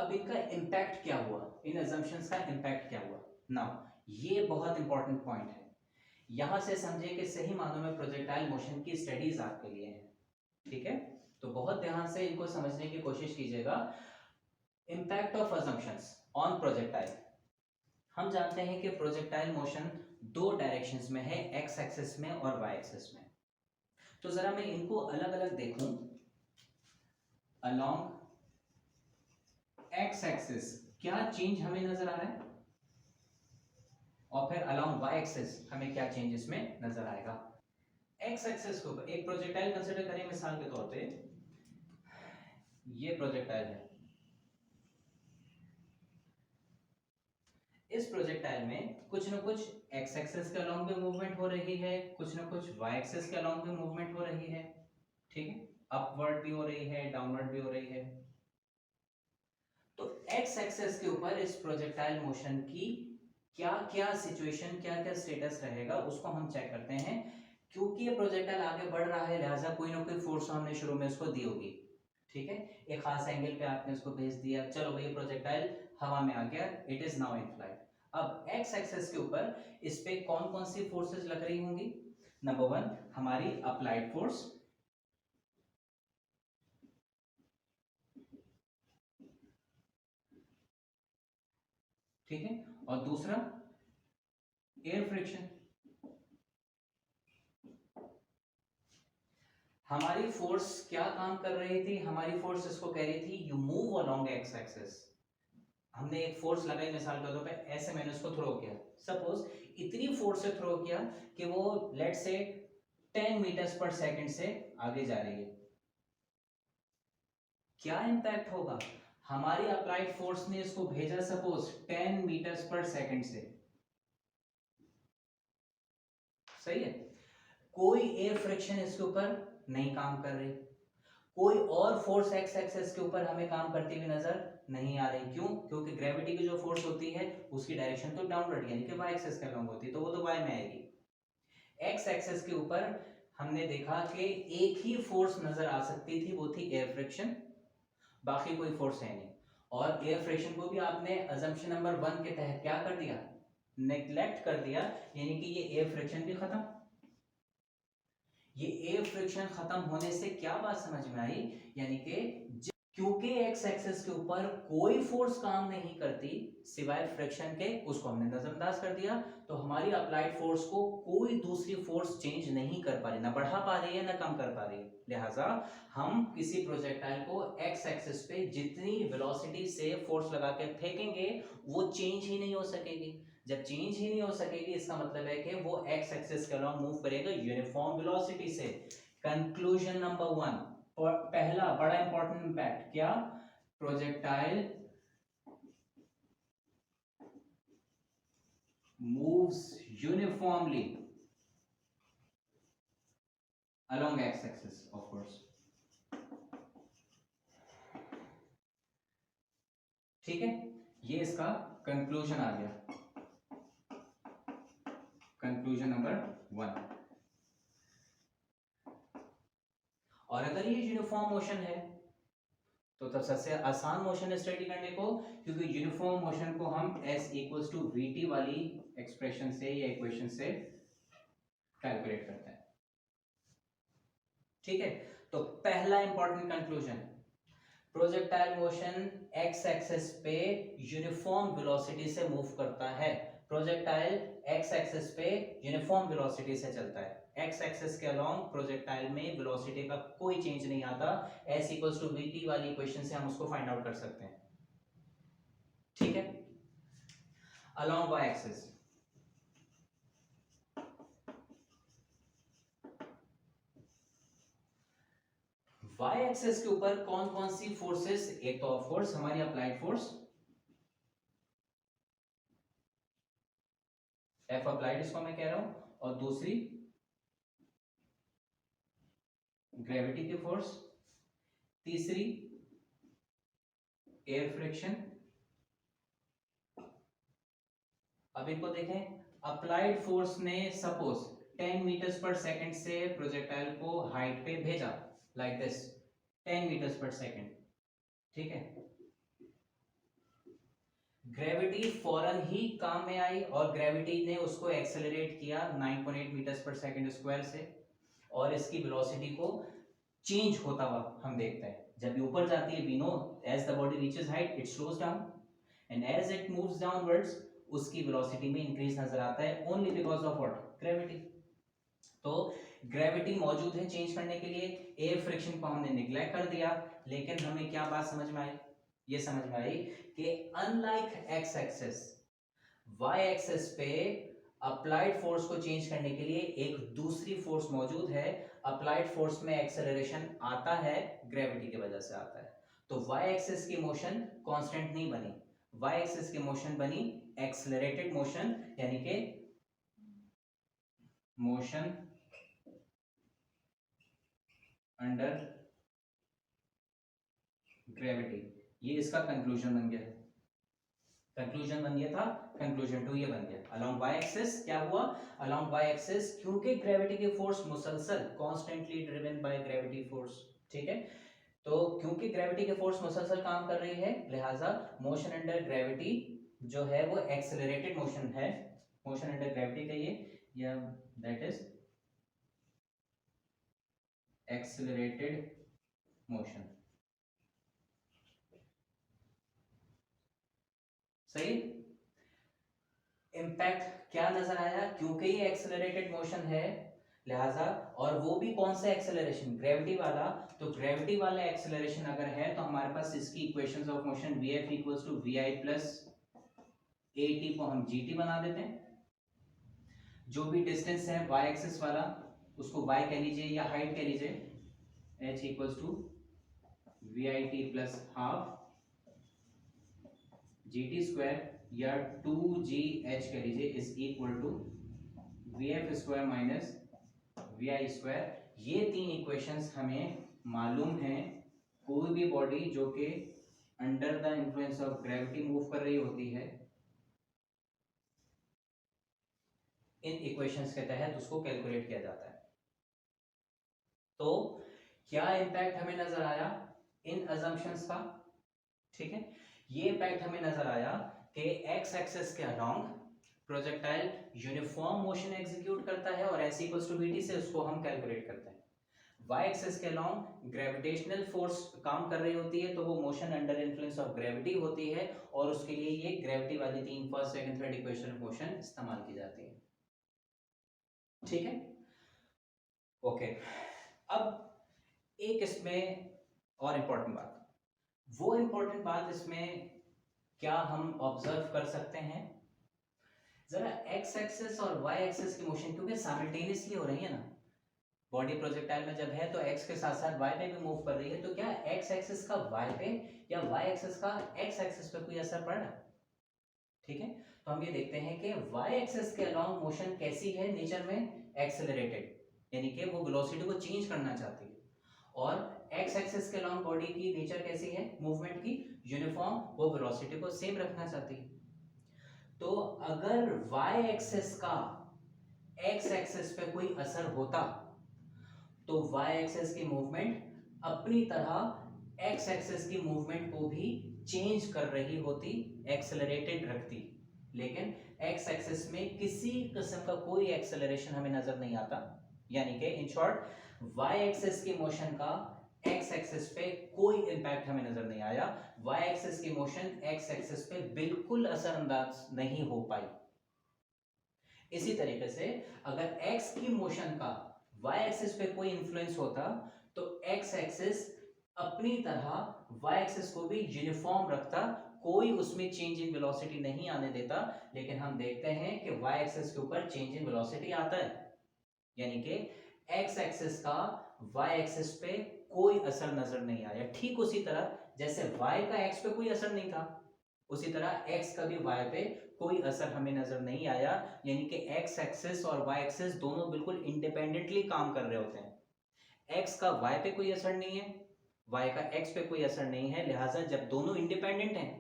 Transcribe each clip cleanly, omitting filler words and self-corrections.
अब इनका इम्पैक्ट क्या हुआ, इन अजम्पशंस का इम्पैक्ट क्या हुआ। नाउ ये बहुत इंपॉर्टेंट पॉइंट है, यहां से समझे कि सही मानों में प्रोजेक्टाइल मोशन की स्टडीज आपके लिए है। ठीक है, तो बहुत ध्यान से इनको समझने की कोशिश कीजिएगा। Impact of assumptions on projectile. हम जानते हैं कि प्रोजेक्टाइल मोशन दो डायरेक्शंस में है, एक्स एक्सिस में और वाई एक्सिस में। तो जरा मैं इनको अलग अलग देखूं। अलोंग एक्स एक्सिस क्या चेंज हमें नजर आ रहा है, और फिर अलोंग वाई एक्सिस हमें क्या चेंज इसमें नजर आएगा। एक्स एक्सिस के ऊपर एक प्रोजेक्टाइल कंसीडर करें मिसाल के तौर पे, ये प्रोजेक्टाइल है। इस प्रोजेक्टाइल में कुछ न कुछ एक्स एक्सिस के अलोंग भी मूवमेंट हो रही है, कुछ न कुछ वाई एक्सिस के अलोंग भी मूवमेंट हो रही है। ठीक है, अपवर्ड भी हो रही है, डाउनवर्ड भी हो रही है। तो एक्स एक्सिस के ऊपर इस प्रोजेक्टाइल मोशन की क्या क्या सिचुएशन, क्या क्या स्टेटस रहेगा, उसको हम चेक करते हैं। क्योंकि ये प्रोजेक्टाइल आगे बढ़ रहा है, लिहाजा कोई ना कोई फोर्स हमने शुरू में इसको दी होगी। ठीक है, एक खास एंगल पे आपने इसको भेज दिया, चलो भाई प्रोजेक्टाइल हवा में आ गया, it is now in flight. अब एक्स एक्सिस के ऊपर इस पे कौन कौन सी फोर्सेस लग रही होंगी। नंबर वन, हमारी अप्लाइड फोर्स। ठीक है, और दूसरा एयर फ्रिक्शन। हमारी फोर्स क्या काम कर रही थी, हमारी फोर्स इसको कह रही थी you move along x axis. हमने एक फोर्स लगाई मिसाल के तौर पे, ऐसे मैंने उसको थ्रो किया, सपोज इतनी फोर्स से थ्रो किया कि वो लेट से 10 मीटर्स पर सेकंड से आगे जा रही है। क्या इंपैक्ट होगा, हमारी अप्लाइड फोर्स ने इसको भेजा सपोज 10 मीटर्स पर सेकंड से, सही है। कोई एयर फ्रिक्शन इसके ऊपर नहीं काम कर रही, कोई और फोर्स एक्स एक्सिस के ऊपर हमें काम करती हुई नजर नहीं आ रही। क्यों, क्योंकि ग्रेविटी की जो फोर्स होती है उसकी डायरेक्शन तो डाउनवर्ड यानी कि वाई एक्सिस के अलॉन्ग होती है, तो वो तो वाई में आएगी। एक्स एक्सिस के ऊपर हमने देखा कि एक ही फोर्स नजर आ सकती थी, वो थी एयर फ्रिक्शन, बाकी कोई फोर्स है नहीं। और एयर फ्रिक्शन को भी आपने अजम्पशन नंबर 1 के तहत क्या कर दिया, नेग्लेक्ट कर दिया, यानी कि ये एयर फ्रिक्शन भी खत्म। ये एयर फ्रिक्शन खत्म होने से क्या बात समझ में आई, यानी कि क्योंकि एक्स एक्सिस के ऊपर कोई फोर्स काम नहीं करती सिवाय फ्रिक्शन के, उसको हमने नजरअंदाज कर दिया, तो हमारी अप्लाइड फोर्स को कोई दूसरी फोर्स चेंज नहीं कर पा रही, ना बढ़ा पा रही है ना कम कर पा रही है। लिहाजा हम किसी प्रोजेक्टाइल को एक्स एक्सिस पे जितनी वेलोसिटी से फोर्स लगा के फेंकेंगे वो चेंज ही नहीं हो सकेगी। जब चेंज ही नहीं हो सकेगी, इसका मतलब है कि वो एक्स एक्सिस के अलॉन्ग मूव करेगा यूनिफॉर्म वेलोसिटी से। कंक्लूजन नंबर 1, पहला बड़ा इंपॉर्टेंट इंपैक्ट क्या, projectile moves uniformly along x axis of course। ठीक है, ये इसका कंक्लूजन आ गया, कंक्लूजन नंबर 1। और अगर ये यूनिफॉर्म मोशन है तो तब सबसे आसान मोशन है स्टडी करने को, क्योंकि यूनिफॉर्म मोशन को हम s इक्वल्स टू vt वाली एक्सप्रेशन से या इक्वेशन से कैलकुलेट करते हैं। ठीक है, तो पहला important conclusion, projectile motion x axis पे यूनिफॉर्म वेलोसिटी से मूव करता है। प्रोजेक्टाइल एक्स एक्सिस पे यूनिफॉर्म वेलोसिटी से चलता है, एक्स एक्सिस के अलोंग प्रोजेक्टाइल में वेलोसिटी का कोई चेंज नहीं आता। s इक्वल्स टू vt वाली इक्वेशन से हम उसको फाइंड आउट कर सकते हैं। ठीक है, along y axis, y axis के ऊपर कौन कौन सी फोर्सेस, एक तो ऑफ कोर्स हमारी अप्लाइड फोर्स F अप्लाइड इसको मैं कह रहा हूं, और दूसरी ग्रेविटी की फोर्स, तीसरी एयर फ्रिक्शन। अब इनको देखें, अप्लाइड फोर्स ने सपोज 10 मीटर्स पर सेकंड से प्रोजेक्टाइल को हाइट पे भेजा, लाइक दिस 10 मीटर्स पर सेकंड। ठीक है, ग्रेविटी फौरन ही काम में आई और ग्रेविटी ने उसको एक्सेलरेट किया 9.8 मीटर्स पर सेकंड स्क्वायर से, और इसकी वेलोसिटी को चेंज होता हुआ हम देखते हैं। जब ये ऊपर जाती है, we know as the body reaches height it slows down, and as it moves downwards उसकी वेलोसिटी में इंक्रीज नजर आता है, only because of what, gravity. तो ग्रेविटी मौजूद है चेंज करने के लिए, एयर फ्रिक्शन को हमने निग्लेक्ट कर दिया, लेकिन हमें क्या बात समझ में आई, ये समझ में आई कि unlike X axis, Y axis पे अप्लाइड फोर्स को चेंज करने के लिए एक दूसरी फोर्स मौजूद है। अप्लाइड फोर्स में एक्सेलरेशन आता है, ग्रेविटी की वजह से आता है। तो वाई एक्सिस की मोशन कांस्टेंट नहीं बनी, वाई एक्सिस की मोशन बनी एक्सेलरेटेड मोशन, यानी कि मोशन अंडर ग्रेविटी। ये इसका कंक्लूजन बन गया, कंक्लूजन बन गया था, कंक्लूजन 2 ये बन गया। अलोंग वाई एक्सिस क्या हुआ, अलोंग वाई एक्सिस क्योंकि ग्रेविटी की फोर्स मुसलसल constantly driven by gravity force, ठीक है, तो क्योंकि ग्रेविटी की फोर्स मुसलसल काम कर रही है, लिहाजा मोशन अंडर ग्रेविटी जो है वो एक्सेलरेटेड मोशन है, मोशन अंडर ग्रेविटी कहिए या दैट इज एक्सेलरेटेड मोशन। सही। इंपैक्ट क्या नजर आया, क्योंकि ये एक्सेलरेटेड मोशन है, लिहाजा, और वो भी कौन सा एक्सेलरेशन, ग्रेविटी वाला, तो ग्रेविटी वाला एक्सेलरेशन अगर है तो हमारे पास इसकी equations of motion vf equals to vi plus at को हम gt बना देते हैं। जो भी डिस्टेंस है y एक्सिस वाला उसको y कह लीजिए या हाइट कह लीजिए, h equals to vit plus half gt square या 2gh कह लीजिए is equal to vf square minus vi square. ये तीन इक्वेशंस हमें मालूम है, कोई भी बॉडी जो कि under the influence of gravity move कर रही होती है, इन इक्वेशंस के तहत उसको कैलकुलेट किया जाता है। तो क्या इंपैक्ट हमें नजर आया इन अजम्पशंस का, ठीक है, ये इंपैक्ट हमें नजर आया कि एक्स एक्सिस के along projectile uniform motion execute करता है और s इक्वल्स टू vt से उसको हम कैलकुलेट करते हैं। y एक्सिस के अलोंग ग्रेविटेशनल फोर्स काम कर रही होती है, तो वो motion under influence of gravity होती है, और उसके लिए ये ग्रेविटी वाली तीन first second third equation of motion इस्तेमाल की जाती है, ठीक है, ओके। अब एक इसमें और इंपॉर्टेंट बात, वो इंपॉर्टेंट बात इसमें क्या हम ऑब्जर्व कर सकते हैं, जरा एक्स एक्सिस और वाई एक्सिस की मोशन क्योंकि साइमल्टेनियसली हो रही है ना, बॉडी प्रोजेक्टाइल में जब है तो एक्स के साथ साथ वाई पे भी मूव कर रही है, तो क्या एक्स एक्सिस का वाई पे या वाई एक्सिस का एक्स एक्सिस पे कोई असर पड़ रहा है, ठीक है, तो हम ये देखते हैं कि वाई एक्सिस के अलोंग मोशन कैसी है नेचर में, एक्सेलरेटेड, यानी कि वो वेलोसिटी को चेंज करना चाहती है, और एक्स एक्सिस के अलोंग बॉडी की नेचर कैसी है मूवमेंट की, यूनिफॉर्म, वो वेलोसिटी को सेम रखना चाहती है। तो अगर वाई एक्सिस का एक्स एक्सिस पे कोई असर होता तो वाई एक्सिस की मूवमेंट अपनी तरह एक्स एक्सिस की मूवमेंट को भी चेंज कर रही होती, एक्सेलरेटेड रखती, लेकिन एक्स एक्सिस में किसी किस्म का कोई एक्सेलरेशन हमें नजर नहीं आता, यानी कि इन शॉर्ट वाई एक्सिस की मोशन का एक्स एक्सिस पे कोई इंपैक्ट हमें नजर नहीं आया, वाई एक्सिस की मोशन एक्स एक्सिस पे बिल्कुल असरअंदाज नहीं हो पाई। इसी तरीके से अगर एक्स की मोशन का वाई एक्सिस पे कोई इंफ्लुएंस होता तो एक्स एक्सिस अपनी तरह वाई एक्सिस को भी यूनिफॉर्म रखता, कोई उसमें चेंज इन वेलोसिटी नहीं आने देता, लेकिन हम देखते हैं कि वाई एक्सिस के ऊपर चेंज इन वेलोसिटी आता है, यानी कि एक्स एक्सिस का वाई एक्सिस पे कोई असर नजर नहीं आया। ठीक उसी तरह जैसे वाई का एक्स पे कोई असर नहीं था, उसी तरह एक्स का भी वाई पे कोई असर हमें नजर नहीं आया, यानी कि एक्स एक्सिस और वाई एक्सिस दोनों बिल्कुल इंडिपेंडेंटली काम कर रहे होते हैं। एक्स का वाई पे कोई असर नहीं है, वाई का एक्स पे कोई असर नहीं है, लिहाजा जब दोनों इंडिपेंडेंट हैं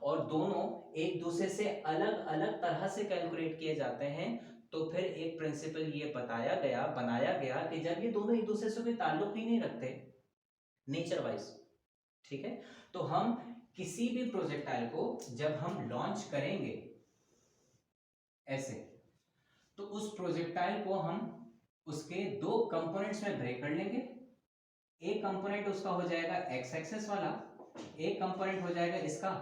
और दोनों एक दूसरे से अलग अलग तरह से कैलकुलेट किए जाते हैं, तो फिर एक प्रिंसिपल ये बनाया गया कि जब ये दोनों एक दूसरे से कोई ताल्लुक ही नहीं रखते नेचर वाइज, ठीक है, तो हम किसी भी प्रोजेक्टाइल को जब हम लॉन्च करेंगे ऐसे, तो उस प्रोजेक्टाइल को हम उसके दो कंपोनेंट्स में ब्रेक कर लेंगे। एक कंपोनेंट उसका हो जाएगा एक्स एक्सेस वाला, एक कंपोनेंट हो जाएगा इसका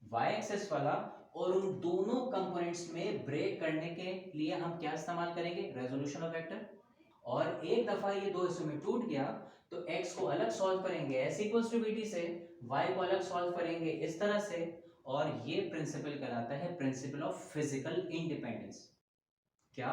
वाई एक्सेस वाला, और उन दोनों कंपोनेंट्स में ब्रेक करने के लिए हम क्या इस्तेमाल करेंगे, रेजोल्यूशन ऑफ वेक्टर। और एक दफा ये दो हिस्सों में टूट गया तो x को अलग सॉल्व करेंगे s इक्वल्स टू bt से, y को अलग सॉल्व करेंगे इस तरह से, और ये प्रिंसिपल कहलाता है प्रिंसिपल ऑफ फिजिकल इंडिपेंडेंस। क्या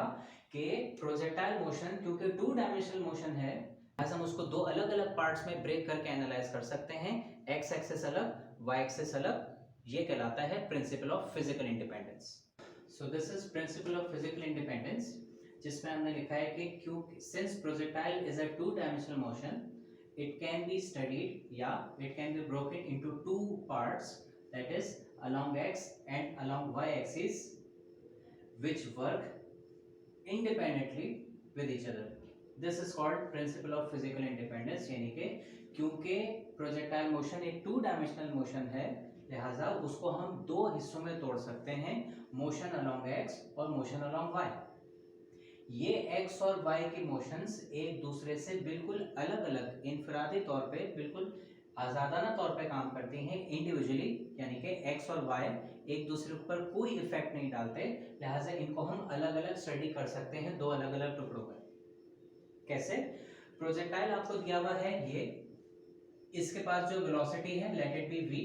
कि प्रोजेक्टाइल मोशन क्योंकि टू डायमेंशनल मोशन है, आज हम उसको दो अलग अलग पार्ट्स में ब्रेक करके एनालाइज कर सकते हैं, x एक्सेस अलग y एक्सेस अलग, ये कहलाता है principle of physical independence. So this is principle of physical independence, जिसमें हमने लिखा है कि क्योंकि since projectile is a two dimensional motion, it can be studied या it can be broken into two parts, that is along x and along y axis, which work independently with each other. This is called principle of physical independence, यानी कि क्योंकि projectile motion एक to dimensional motion है, लिहाजा उसको हम दो हिस्सों में तोड़ सकते हैं, मोशन अलोंग x और मोशन अलोंग y। ये x और y की मोशंस एक दूसरे से बिल्कुल अलग अलग इनफरादी तौर पे, बिल्कुल आजादाना तौर पे काम करती हैं इंडिविजुअली, यानी कि x और y एक दूसरे पर कोई इफेक्ट नहीं डालते, लिहाजा इनको हम अलग अलग स्टडी कर सकते हैं दो अलग अलग टुकड़ों में। कैसे? प्रोजेक्टाइल आपको दिया हुआ है ये, इसके पास जो वेलोसिटी है लेट इट बी v।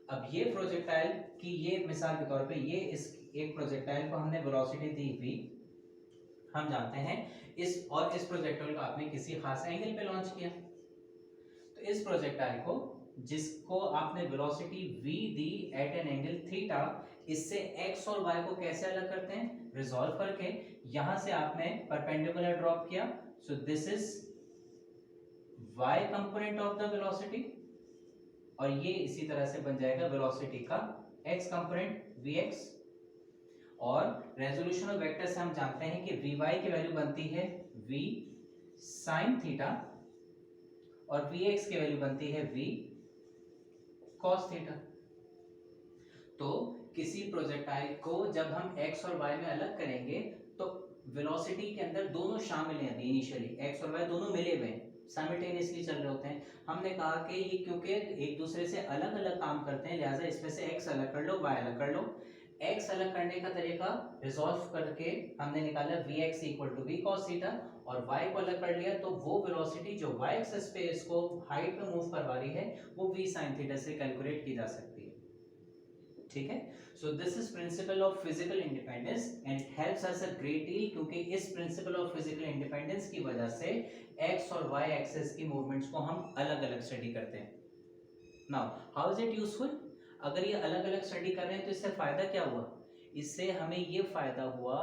अब ये प्रोजेक्टाइल की ये मिसाल के तौर पे ये इस एक प्रोजेक्टाइल को हमने वेलोसिटी दी v, हम जानते हैं इस प्रोजेक्टाइल को आपने किसी खास एंगल पे लॉन्च किया, तो इस प्रोजेक्टाइल को जिसको आपने वेलोसिटी v दी एट एन एंगल थीटा, इससे x और y को कैसे अलग करते हैं, रिजॉल्व करके यहां से आपने परपेंडिकुलर ड्रॉप किया, सो this is y component of the velocity, और ये इसी तरह से बन जाएगा वेलोसिटी का x कंपोनेंट vx। और रेजोल्यूशन ऑफ वेक्टर से हम जानते हैं कि vy की वैल्यू बनती है v sin थीटा और vx की वैल्यू बनती है v cos थीटा। तो किसी प्रोजेक्टाइल को जब हम x और y में अलग करेंगे तो वेलोसिटी के अंदर दोनों शामिल हैं, इनिशियली x और y दोनों मिले हुए हैं, साइमल्टेनियसली चल रहे होते हैं। हमने कहा कि ये क्योंकि एक दूसरे से अलग अलग काम करते हैं, लिहाजा इसमें से x अलग कर लो, y अलग कर लो। x अलग करने का तरीका रिजॉल्व करके हमने निकाला vx equal to v cos theta, और y को अलग कर लिया तो वो वेलोसिटी जो y एक्सिस पे इसको हाइट पे मूव करवा रही है वो v sin थीटा से कैलकुलेट की जा सकती है। ठीक है, सो this is principle of physical independence and it helps us a great deal, क्योंकि इस प्रिंसिपल ऑफ फिजिकल इंडिपेंडेंस की वजह से x और y एक्सिस की मूवमेंट्स को हम अलग अलग स्टडी करते हैं। Now how is it useful? अगर ये अलग अलग स्टडी कर रहे हैं तो इससे फायदा क्या हुआ? इससे हमें ये फायदा हुआ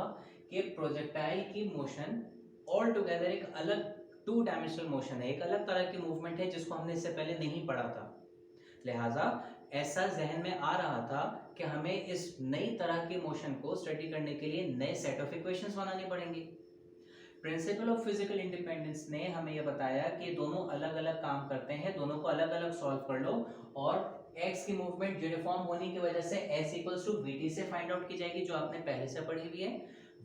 कि प्रोजेक्टाइल की मोशन ऑल टुगेदर एक अलग टू डायमेंशनल मोशन है, एक अलग तरह की मूवमेंट है जिसको हमने इससे पहले नहीं पढ़ा था, लिहाजा ऐसा जहन में आ रहा था कि हमें इस नई तरह के मोशन को स्टडी करने के लिए नए सेट ऑफ इक्वेशंस बनाने पड़ेंगे। प्रिंसिपल ऑफ फिजिकल इंडिपेंडेंस ने हमें यह बताया कि दोनों अलग अलग काम करते हैं, दोनों को अलग अलग सॉल्व कर लो, और x की मूवमेंट यूनिफॉर्म होने की वजह से s इक्वल्स टू vt से फाइंड आउट की जाएगी, जो आपने पहले से पढ़ी हुई है।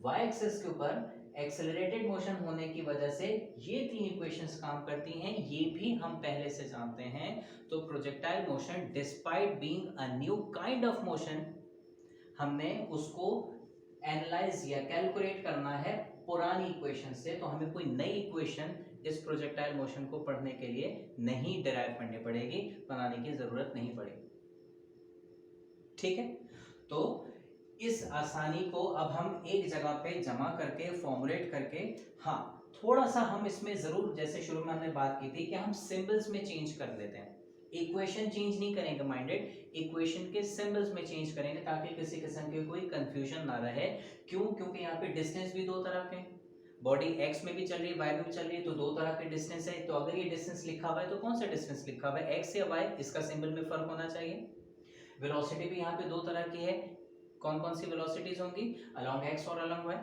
y एक्सिस के ऊपर एक्सेलरेटेड मोशन होने की वजह से ये तीन इक्वेशंस काम करती हैं, ये भी हम पहले से जानते हैं। तो projectile motion despite being a new kind of motion, हमने उसको एनालाइज या कैलकुलेट करना है पुरानी इक्वेशन से, तो हमें कोई नई इक्वेशन इस प्रोजेक्टाइल मोशन को पढ़ने के लिए नहीं डिराइव करनी पड़ेगी, बनाने की जरूरत नहीं पड़ेगी। ठीक है, तो इस आसानी को अब हम एक जगह पे जमा करके फॉर्मुलेट करके, हाँ थोड़ा सा हम इसमें जरूर, जैसे शुरू में हमने बात की थी कि हम सिंबल्स में चेंज कर लेते हैं, इक्वेशन चेंज नहीं करेंगे माइंडेड, इक्वेशन के सिंबल्स में चेंज करेंगे ताकि किसी किस्म की कोई कंफ्यूजन ना रहे। क्यों? क्योंकि यहाँ पे डिस्टेंस भी दो तरह के, बॉडी x में भी चल रही है y में भी चल रही है, तो दो तरह के डिस्टेंस है, तो अगर ये डिस्टेंस लिखा हुआ है तो कौन सा डिस्टेंस लिखा हुआ है, x या y, इसका सिंबल में फर्क होना चाहिए। वेलोसिटी भी यहाँ पे दो तरह की है, कौन कौन सी वेलोसिटीज होंगी, अलोंग x और अलोंग y।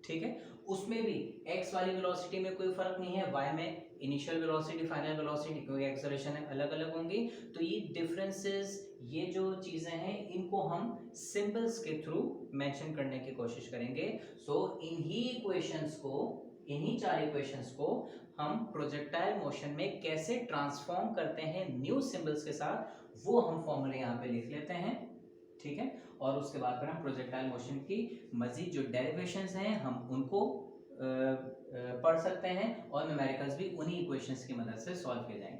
ठीक है, उसमें भी x वाली वेलोसिटी में कोई फर्क नहीं है, y में इनिशियल वेलोसिटी, फाइनल वेलोसिटी, क्योंकि एक्सेलरेशन अलग अलग होंगी, तो ये डिफरेंसेस, ये जो चीजें हैं, इनको हम सिंबल्स के थ्रू मेंशन करने की कोशिश करेंगे। सो इन्हीं चार इक्वेशंस को हम प्रोजेक्टाइल मोशन में कैसे ट्रांसफॉर्म करते हैं न्यू सिंबल्स के साथ, वो हम फॉर्मूले यहाँ पे लिख लेते हैं, ठीक है। और उसके बाद फिर हम प्रोजेक्टाइल मोशन की मजीद जो डेरिवेशंस हैं हम उनको पढ़ सकते हैं, और न्यूमेरिकल्स भी उन्हीं इक्वेशंस की मदद से सॉल्व किए जाएंगे।